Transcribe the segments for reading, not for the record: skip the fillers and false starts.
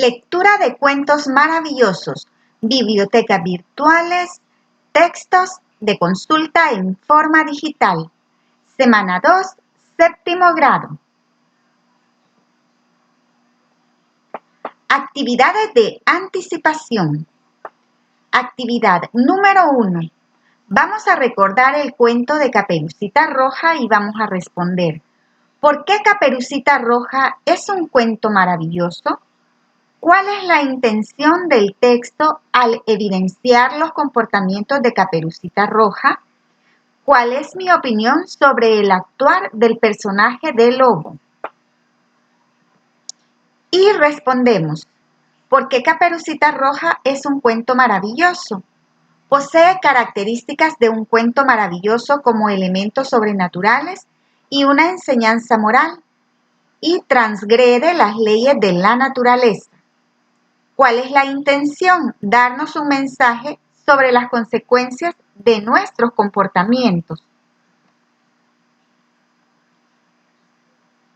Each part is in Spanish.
Lectura de cuentos maravillosos, bibliotecas virtuales, textos de consulta en forma digital. Semana 2, séptimo grado. Actividades de anticipación. Actividad número 1. Vamos a recordar el cuento de Caperucita Roja y vamos a responder: ¿por qué Caperucita Roja es un cuento maravilloso? ¿Cuál es la intención del texto al evidenciar los comportamientos de Caperucita Roja? ¿Cuál es mi opinión sobre el actuar del personaje de Lobo? Y respondemos: ¿por qué Caperucita Roja es un cuento maravilloso? Posee características de un cuento maravilloso como elementos sobrenaturales y una enseñanza moral, y transgrede las leyes de la naturaleza. ¿Cuál es la intención? Darnos un mensaje sobre las consecuencias de nuestros comportamientos.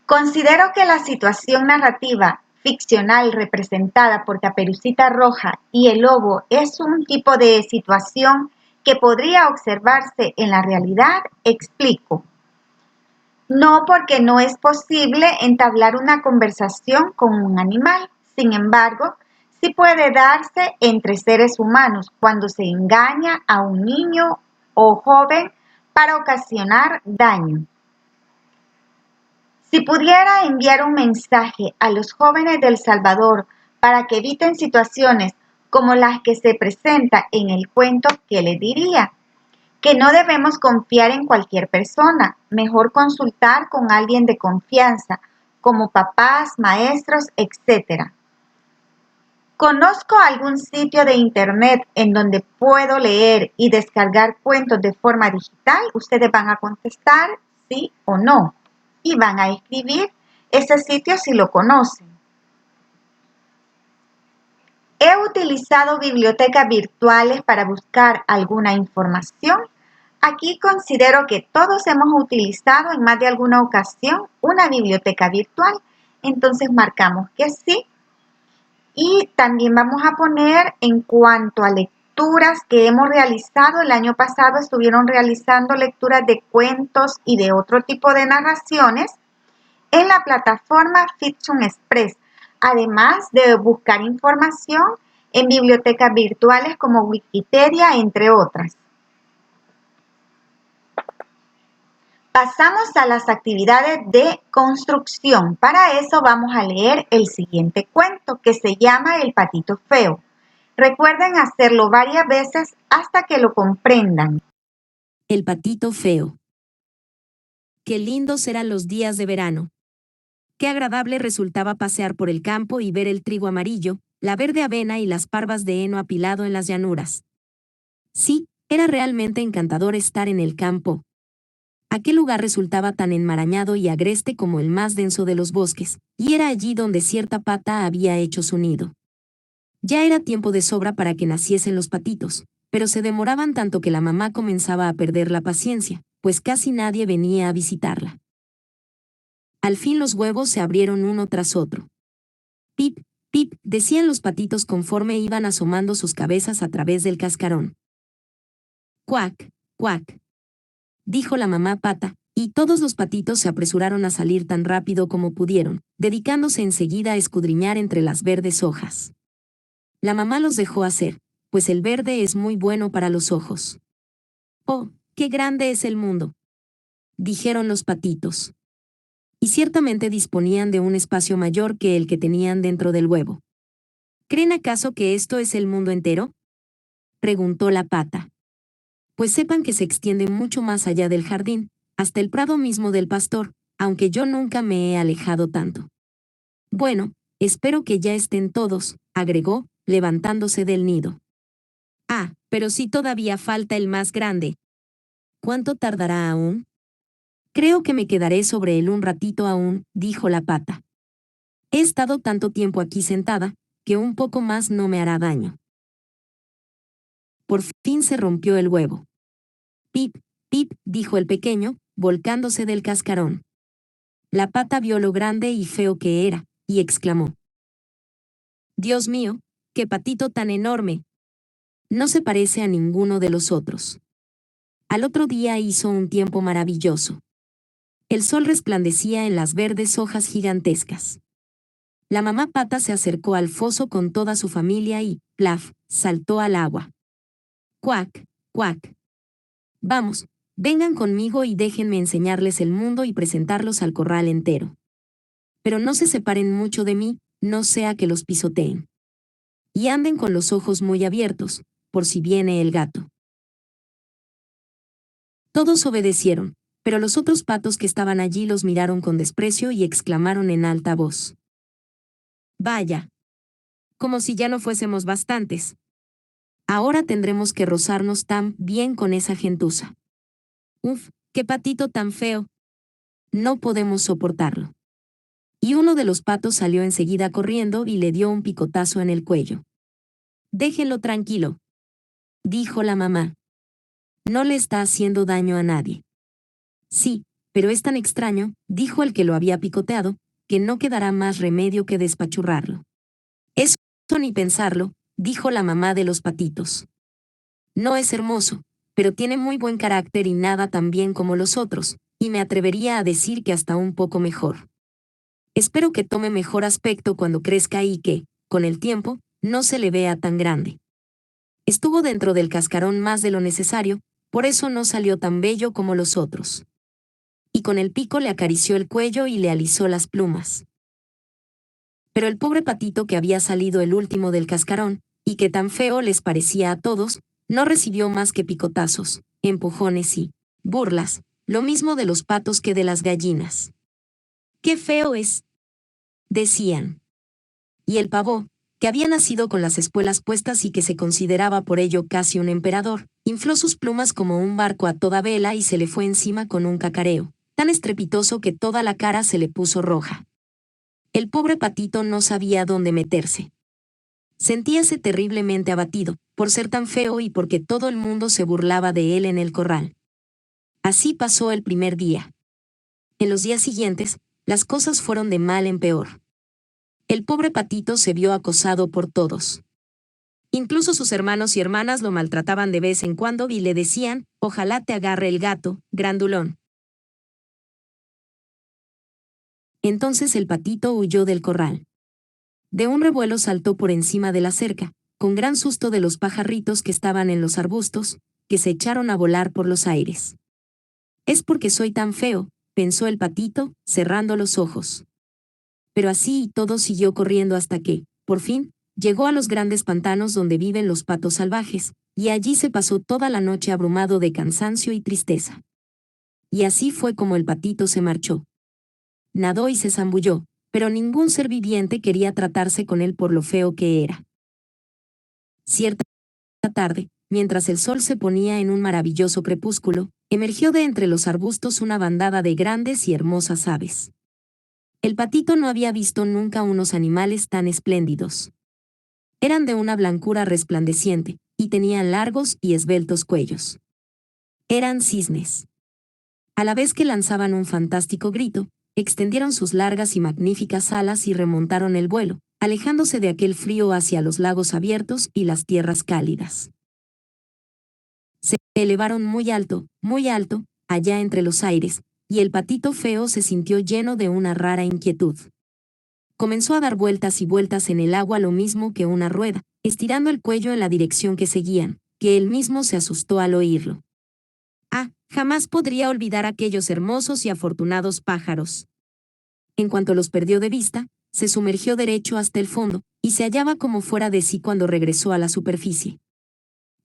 Considero que la situación narrativa ficcional representada por Caperucita Roja y el lobo es un tipo de situación que podría observarse en la realidad. Explico. No, porque no es posible entablar una conversación con un animal. Sin embargo, sí puede darse entre seres humanos cuando se engaña a un niño o joven para ocasionar daño. Si pudiera enviar un mensaje a los jóvenes de El Salvador para que eviten situaciones como las que se presentan en el cuento, ¿qué les diría? Que no debemos confiar en cualquier persona, mejor consultar con alguien de confianza, como papás, maestros, etc. ¿Conozco algún sitio de internet en donde puedo leer y descargar cuentos de forma digital? Ustedes van a contestar sí o no y van a escribir ese sitio si lo conocen. ¿He utilizado bibliotecas virtuales para buscar alguna información? Aquí considero que todos hemos utilizado en más de alguna ocasión una biblioteca virtual, entonces marcamos que sí. Y también vamos a poner en cuanto a lecturas que hemos realizado. El año pasado estuvieron realizando lecturas de cuentos y de otro tipo de narraciones en la plataforma Fiction Express, además de buscar información en bibliotecas virtuales como Wikipedia, entre otras. Pasamos a las actividades de construcción. Para eso vamos a leer el siguiente cuento que se llama El patito feo. Recuerden hacerlo varias veces hasta que lo comprendan. El patito feo. Qué lindos eran los días de verano. Qué agradable resultaba pasear por el campo y ver el trigo amarillo, la verde avena y las parvas de heno apilado en las llanuras. Sí, era realmente encantador estar en el campo. Aquel lugar resultaba tan enmarañado y agreste como el más denso de los bosques, y era allí donde cierta pata había hecho su nido. Ya era tiempo de sobra para que naciesen los patitos, pero se demoraban tanto que la mamá comenzaba a perder la paciencia, pues casi nadie venía a visitarla. Al fin los huevos se abrieron uno tras otro. Pip, pip, decían los patitos conforme iban asomando sus cabezas a través del cascarón. Cuac, cuac, dijo la mamá pata, y todos los patitos se apresuraron a salir tan rápido como pudieron, dedicándose enseguida a escudriñar entre las verdes hojas. La mamá los dejó hacer, pues el verde es muy bueno para los ojos. ¡Oh, qué grande es el mundo!, dijeron los patitos. Y ciertamente disponían de un espacio mayor que el que tenían dentro del huevo. ¿Creen acaso que esto es el mundo entero?, preguntó la pata. Pues sepan que se extiende mucho más allá del jardín, hasta el prado mismo del pastor, aunque yo nunca me he alejado tanto. Bueno, espero que ya estén todos, agregó, levantándose del nido. Ah, pero sí todavía falta el más grande. ¿Cuánto tardará aún? Creo que me quedaré sobre él un ratito aún, dijo la pata. He estado tanto tiempo aquí sentada, que un poco más no me hará daño. Por fin se rompió el huevo. Pip, pip, dijo el pequeño, volcándose del cascarón. La pata vio lo grande y feo que era, y exclamó: Dios mío, qué patito tan enorme. No se parece a ninguno de los otros. Al otro día hizo un tiempo maravilloso. El sol resplandecía en las verdes hojas gigantescas. La mamá pata se acercó al foso con toda su familia y, plaf, saltó al agua. Cuac, cuac. Vamos, vengan conmigo y déjenme enseñarles el mundo y presentarlos al corral entero. Pero no se separen mucho de mí, no sea que los pisoteen. Y anden con los ojos muy abiertos, por si viene el gato. Todos obedecieron, pero los otros patos que estaban allí los miraron con desprecio y exclamaron en alta voz. Vaya. Como si ya no fuésemos bastantes. Ahora tendremos que rozarnos tan bien con esa gentuza. Uf, qué patito tan feo. No podemos soportarlo. Y uno de los patos salió enseguida corriendo y le dio un picotazo en el cuello. Déjenlo tranquilo, dijo la mamá. No le está haciendo daño a nadie. Sí, pero es tan extraño, dijo el que lo había picoteado, que no quedará más remedio que despachurrarlo. Eso ni pensarlo, dijo la mamá de los patitos. No es hermoso, pero tiene muy buen carácter y nada tan bien como los otros, y me atrevería a decir que hasta un poco mejor. Espero que tome mejor aspecto cuando crezca y que, con el tiempo, no se le vea tan grande. Estuvo dentro del cascarón más de lo necesario, por eso no salió tan bello como los otros. Y con el pico le acarició el cuello y le alisó las plumas. Pero el pobre patito que había salido el último del cascarón, y que tan feo les parecía a todos, no recibió más que picotazos, empujones y burlas, lo mismo de los patos que de las gallinas. ¡Qué feo es!, decían. Y el pavo, que había nacido con las espuelas puestas y que se consideraba por ello casi un emperador, infló sus plumas como un barco a toda vela y se le fue encima con un cacareo, tan estrepitoso que toda la cara se le puso roja. El pobre patito no sabía dónde meterse. Sentíase terriblemente abatido, por ser tan feo y porque todo el mundo se burlaba de él en el corral. Así pasó el primer día. En los días siguientes, las cosas fueron de mal en peor. El pobre patito se vio acosado por todos. Incluso sus hermanos y hermanas lo maltrataban de vez en cuando y le decían, ojalá te agarre el gato, grandulón. Entonces el patito huyó del corral. De un revuelo saltó por encima de la cerca, con gran susto de los pajarritos que estaban en los arbustos, que se echaron a volar por los aires. Es porque soy tan feo, pensó el patito, cerrando los ojos. Pero así y todo siguió corriendo hasta que, por fin, llegó a los grandes pantanos donde viven los patos salvajes, y allí se pasó toda la noche abrumado de cansancio y tristeza. Y así fue como el patito se marchó. Nadó y se zambulló, pero ningún ser viviente quería tratarse con él por lo feo que era. Cierta tarde, mientras el sol se ponía en un maravilloso crepúsculo, emergió de entre los arbustos una bandada de grandes y hermosas aves. El patito no había visto nunca unos animales tan espléndidos. Eran de una blancura resplandeciente, y tenían largos y esbeltos cuellos. Eran cisnes. A la vez que lanzaban un fantástico grito, extendieron sus largas y magníficas alas y remontaron el vuelo, alejándose de aquel frío hacia los lagos abiertos y las tierras cálidas. Se elevaron muy alto, allá entre los aires, y el patito feo se sintió lleno de una rara inquietud. Comenzó a dar vueltas y vueltas en el agua lo mismo que una rueda, estirando el cuello en la dirección que seguían, que él mismo se asustó al oírlo. Ah, jamás podría olvidar aquellos hermosos y afortunados pájaros. En cuanto los perdió de vista, se sumergió derecho hasta el fondo, y se hallaba como fuera de sí cuando regresó a la superficie.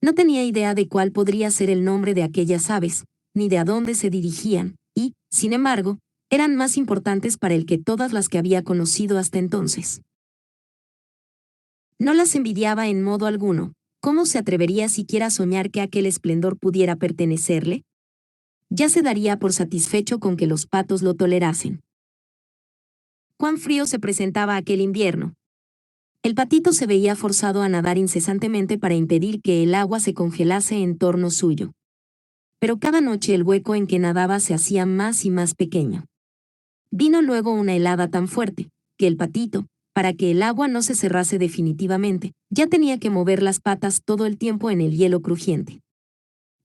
No tenía idea de cuál podría ser el nombre de aquellas aves, ni de a dónde se dirigían, y, sin embargo, eran más importantes para él que todas las que había conocido hasta entonces. No las envidiaba en modo alguno. ¿Cómo se atrevería siquiera a soñar que aquel esplendor pudiera pertenecerle? Ya se daría por satisfecho con que los patos lo tolerasen. Cuán frío se presentaba aquel invierno. El patito se veía forzado a nadar incesantemente para impedir que el agua se congelase en torno suyo. Pero cada noche el hueco en que nadaba se hacía más y más pequeño. Vino luego una helada tan fuerte, que el patito, para que el agua no se cerrase definitivamente, ya tenía que mover las patas todo el tiempo en el hielo crujiente.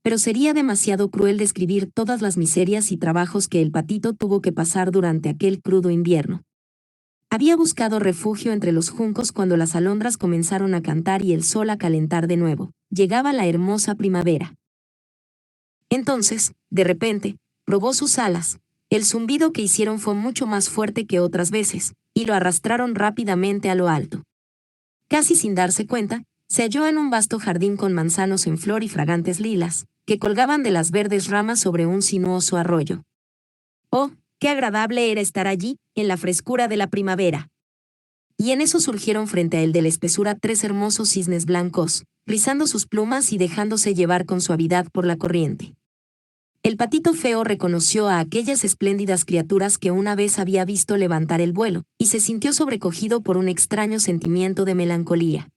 Pero sería demasiado cruel describir todas las miserias y trabajos que el patito tuvo que pasar durante aquel crudo invierno. Había buscado refugio entre los juncos cuando las alondras comenzaron a cantar y el sol a calentar de nuevo. Llegaba la hermosa primavera. Entonces, de repente, probó sus alas. El zumbido que hicieron fue mucho más fuerte que otras veces, y lo arrastraron rápidamente a lo alto. Casi sin darse cuenta, se halló en un vasto jardín con manzanos en flor y fragantes lilas, que colgaban de las verdes ramas sobre un sinuoso arroyo. ¡Oh, qué agradable era estar allí, en la frescura de la primavera! Y en eso surgieron frente a él de la espesura 3 hermosos cisnes blancos, rizando sus plumas y dejándose llevar con suavidad por la corriente. El patito feo reconoció a aquellas espléndidas criaturas que una vez había visto levantar el vuelo, y se sintió sobrecogido por un extraño sentimiento de melancolía.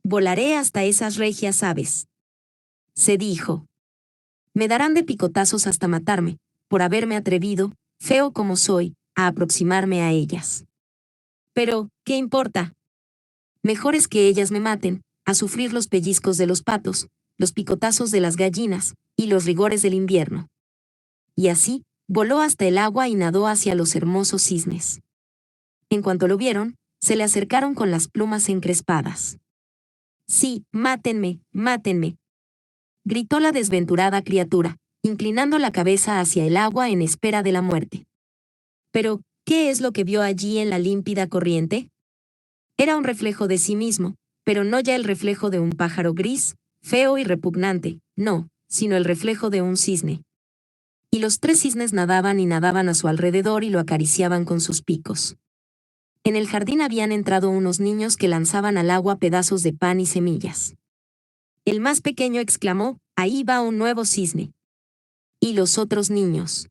«Volaré hasta esas regias aves», se dijo. «Me darán de picotazos hasta matarme, por haberme atrevido, feo como soy, a aproximarme a ellas. Pero, ¿qué importa? Mejor es que ellas me maten, a sufrir los pellizcos de los patos, los picotazos de las gallinas, y los rigores del invierno». Y así, voló hasta el agua y nadó hacia los hermosos cisnes. En cuanto lo vieron, se le acercaron con las plumas encrespadas. «Sí, mátenme, mátenme», gritó la desventurada criatura, inclinando la cabeza hacia el agua en espera de la muerte. Pero, ¿qué es lo que vio allí en la límpida corriente? Era un reflejo de sí mismo, pero no ya el reflejo de un pájaro gris, feo y repugnante, no, sino el reflejo de un cisne. Y los 3 cisnes nadaban y nadaban a su alrededor y lo acariciaban con sus picos. En el jardín habían entrado unos niños que lanzaban al agua pedazos de pan y semillas. El más pequeño exclamó: «Ahí va un nuevo cisne». Y los otros niños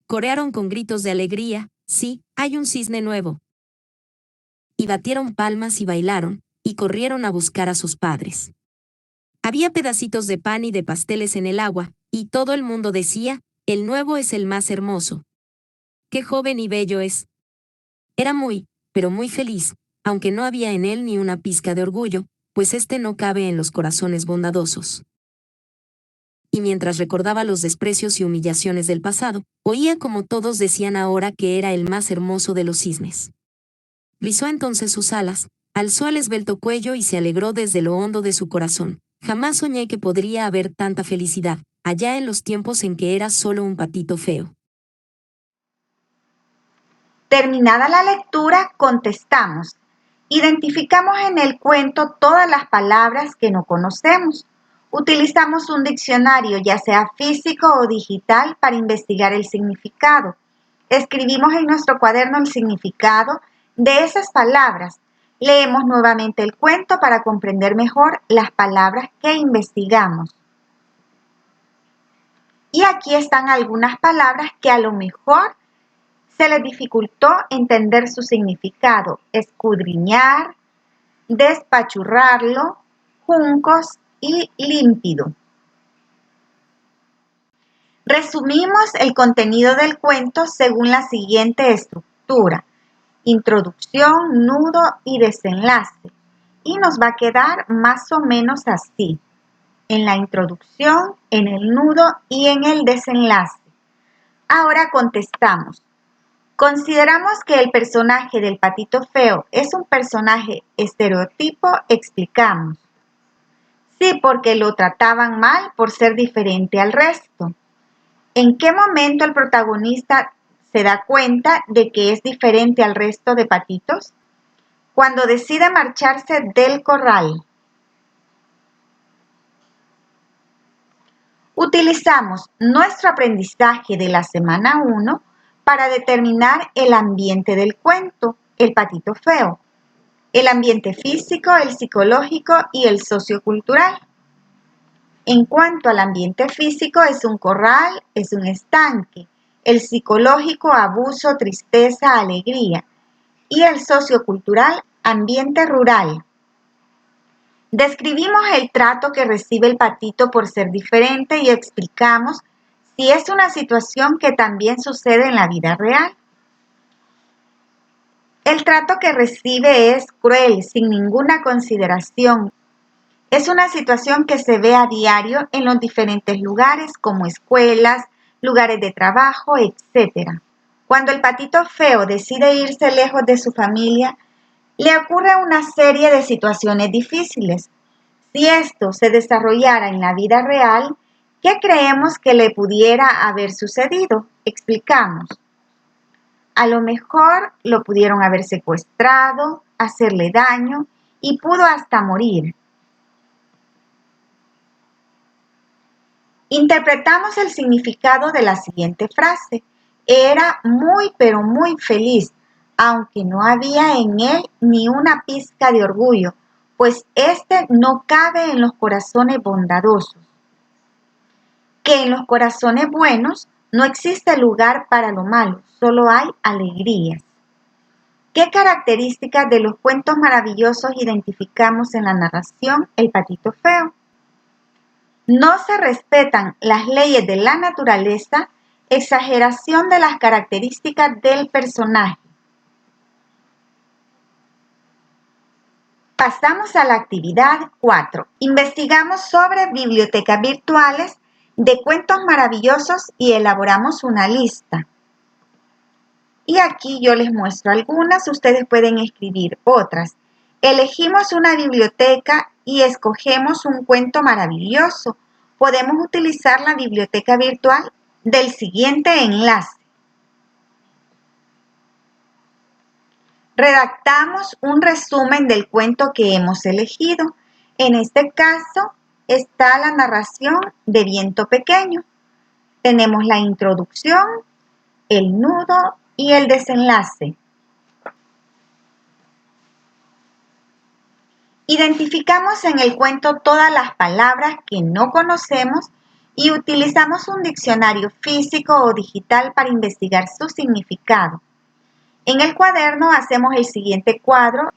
corearon con gritos de alegría: «Sí, hay un cisne nuevo». Y batieron palmas y bailaron, y corrieron a buscar a sus padres. Había pedacitos de pan y de pasteles en el agua, y todo el mundo decía: «El nuevo es el más hermoso. ¡Qué joven y bello es!». Era muy, pero muy feliz, aunque no había en él ni una pizca de orgullo, pues este no cabe en los corazones bondadosos. Y mientras recordaba los desprecios y humillaciones del pasado, oía como todos decían ahora que era el más hermoso de los cisnes. Rizó entonces sus alas, alzó el esbelto cuello y se alegró desde lo hondo de su corazón. Jamás soñé que podría haber tanta felicidad, allá en los tiempos en que era solo un patito feo. Terminada la lectura, contestamos. Identificamos en el cuento todas las palabras que no conocemos. Utilizamos un diccionario, ya sea físico o digital, para investigar el significado. Escribimos en nuestro cuaderno el significado de esas palabras. Leemos nuevamente el cuento para comprender mejor las palabras que investigamos. Y aquí están algunas palabras que a lo mejor se les dificultó entender su significado: escudriñar, despachurrarlo, juncos y límpido. Resumimos el contenido del cuento según la siguiente estructura: introducción, nudo y desenlace. Y nos va a quedar más o menos así: en la introducción, en el nudo y en el desenlace. Ahora contestamos. ¿Consideramos que el personaje del patito feo es un personaje estereotipo? Explicamos. Sí, porque lo trataban mal por ser diferente al resto. ¿En qué momento el protagonista se da cuenta de que es diferente al resto de patitos? Cuando decide marcharse del corral. Utilizamos nuestro aprendizaje de la semana 1 para determinar el ambiente del cuento, el patito feo, el ambiente físico, el psicológico y el sociocultural. En cuanto al ambiente físico, es un corral, es un estanque; el psicológico, abuso, tristeza, alegría; y el sociocultural, ambiente rural. Describimos el trato que recibe el patito por ser diferente y explicamos si es una situación que también sucede en la vida real. El trato que recibe es cruel, sin ninguna consideración. Es una situación que se ve a diario en los diferentes lugares como escuelas, lugares de trabajo, etc. Cuando el patito feo decide irse lejos de su familia, le ocurre una serie de situaciones difíciles. Si esto se desarrollara en la vida real, ¿qué creemos que le pudiera haber sucedido? Explicamos. A lo mejor lo pudieron haber secuestrado, hacerle daño y pudo hasta morir. Interpretamos el significado de la siguiente frase. Era muy pero muy feliz, aunque no había en él ni una pizca de orgullo, pues éste no cabe en los corazones bondadosos. Que en los corazones buenos no existe lugar para lo malo, solo hay alegrías. ¿Qué características de los cuentos maravillosos identificamos en la narración El patito feo? No se respetan las leyes de la naturaleza, exageración de las características del personaje. Pasamos a la actividad 4. Investigamos sobre bibliotecas virtuales de cuentos maravillosos y elaboramos una lista. Y aquí yo les muestro algunas, ustedes pueden escribir otras. Elegimos una biblioteca y escogemos un cuento maravilloso. Podemos utilizar la biblioteca virtual del siguiente enlace. Redactamos un resumen del cuento que hemos elegido. En este caso está la narración de Viento Pequeño. Tenemos la introducción, el nudo y el desenlace. Identificamos en el cuento todas las palabras que no conocemos y utilizamos un diccionario físico o digital para investigar su significado. En el cuaderno hacemos el siguiente cuadro.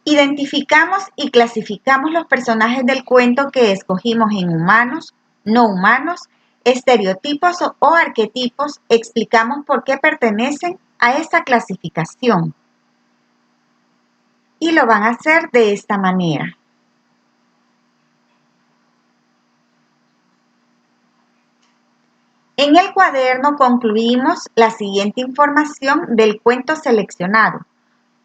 Identificamos y clasificamos los personajes del cuento que escogimos en humanos, no humanos, estereotipos o arquetipos. Explicamos por qué pertenecen a esa clasificación. Y lo van a hacer de esta manera. En el cuaderno concluimos la siguiente información del cuento seleccionado.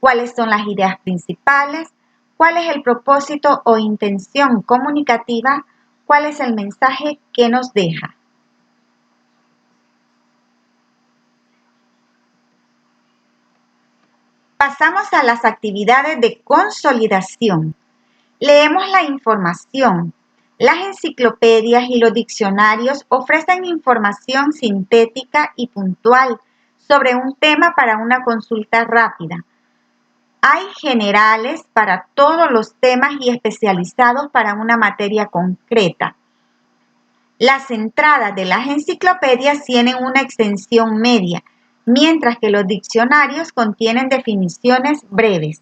¿Cuáles son las ideas principales? ¿Cuál es el propósito o intención comunicativa? ¿Cuál es el mensaje que nos deja? Pasamos a las actividades de consolidación. Leemos la información. Las enciclopedias y los diccionarios ofrecen información sintética y puntual sobre un tema para una consulta rápida. Hay generales para todos los temas y especializados para una materia concreta. Las entradas de las enciclopedias tienen una extensión media, mientras que los diccionarios contienen definiciones breves.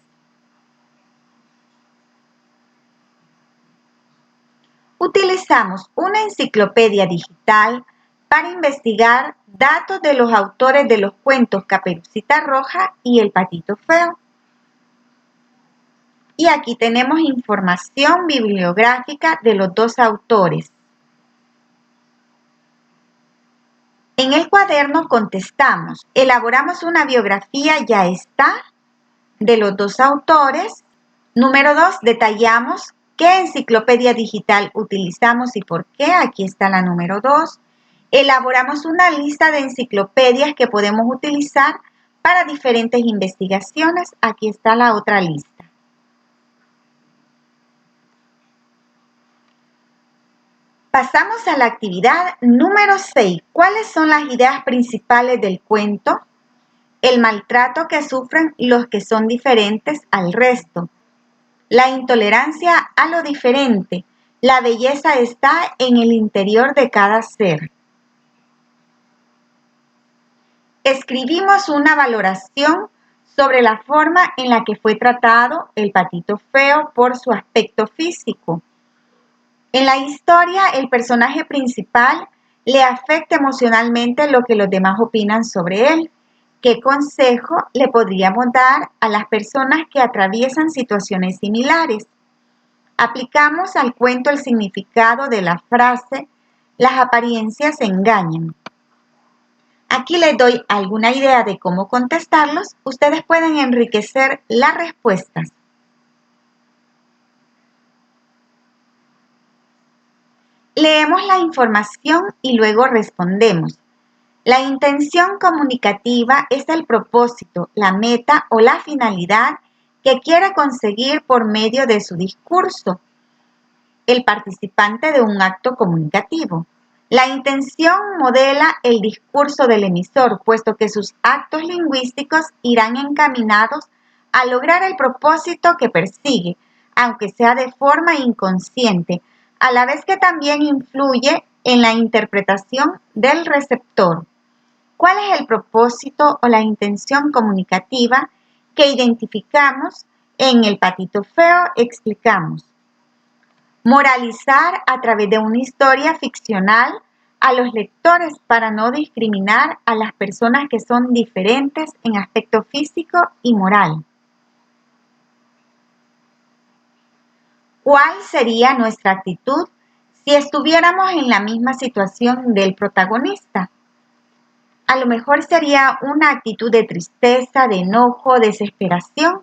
Utilizamos una enciclopedia digital para investigar datos de los autores de los cuentos Caperucita Roja y El patito feo. Y aquí tenemos información bibliográfica de los dos autores. En el cuaderno contestamos, elaboramos una biografía, ya está, de los dos autores. Número 2, detallamos qué enciclopedia digital utilizamos y por qué. Aquí está la número 2. Elaboramos una lista de enciclopedias que podemos utilizar para diferentes investigaciones. Aquí está la otra lista. Pasamos a la actividad número 6. ¿Cuáles son las ideas principales del cuento? El maltrato que sufren los que son diferentes al resto. La intolerancia a lo diferente. La belleza está en el interior de cada ser. Escribimos una valoración sobre la forma en la que fue tratado el patito feo por su aspecto físico. En la historia, el personaje principal le afecta emocionalmente lo que los demás opinan sobre él. ¿Qué consejo le podríamos dar a las personas que atraviesan situaciones similares? Aplicamos al cuento el significado de la frase "las apariencias engañan". Aquí les doy alguna idea de cómo contestarlos. Ustedes pueden enriquecer las respuestas. Leemos la información y luego respondemos. La intención comunicativa es el propósito, la meta o la finalidad que quiere conseguir por medio de su discurso el participante de un acto comunicativo. La intención modela el discurso del emisor, puesto que sus actos lingüísticos irán encaminados a lograr el propósito que persigue, aunque sea de forma inconsciente, a la vez que también influye en la interpretación del receptor. ¿Cuál es el propósito o la intención comunicativa que identificamos en el patito feo? Explicamos. Moralizar a través de una historia ficcional a los lectores para no discriminar a las personas que son diferentes en aspecto físico y moral. ¿Cuál sería nuestra actitud si estuviéramos en la misma situación del protagonista? A lo mejor sería una actitud de tristeza, de enojo, desesperación,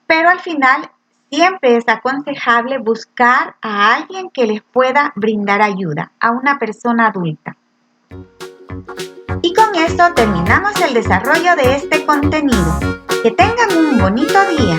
pero al final siempre es aconsejable buscar a alguien que les pueda brindar ayuda, a una persona adulta. Y con esto terminamos el desarrollo de este contenido. Que tengan un bonito día.